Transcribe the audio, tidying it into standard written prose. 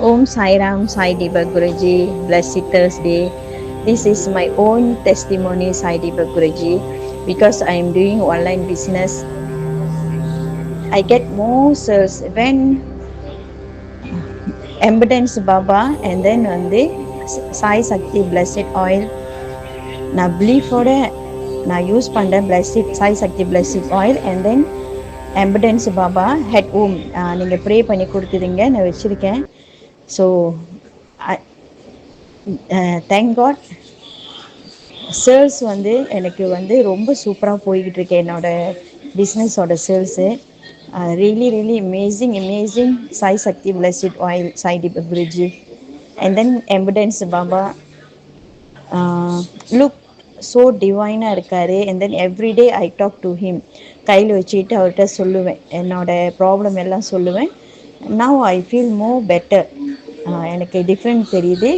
Om Sai Ram, Sai Deepak Guruji, blessed Thursday. This is my own testimony, Sai Deepak Guruji, because I am doing online business. I get more sales when Embedence Baba and then on the Sai Sakti Blessed Oil. நான் பிலீஃபோட நான் use பண்ணுறேன் blessed Sai Shakti blessed oil and then எம்படன்ஸ் பாபா ஹெட் ஓம் நீங்கள் pray பண்ணி கொடுத்துருங்க, நான் வச்சுருக்கேன். So thank God. சேல்ஸ் வந்து எனக்கு வந்து ரொம்ப சூப்பராக போய்கிட்டு இருக்கு. என்னோடய பிஸ்னஸோட sales really amazing Sai Shakti blessed oil Sai Deepak Guruji and then எம்படன்ஸ் பாபா லுக் ஸோ டிவைனாக இருக்கார். And then everyday I talk to him. கையில் வச்சுக்கிட்டு அவர்கிட்ட சொல்லுவேன், என்னோடய ப்ராப்ளம் எல்லாம் சொல்லுவேன். Now I feel more better. எனக்கு டிஃப்ரெண்ட் தெரியுது.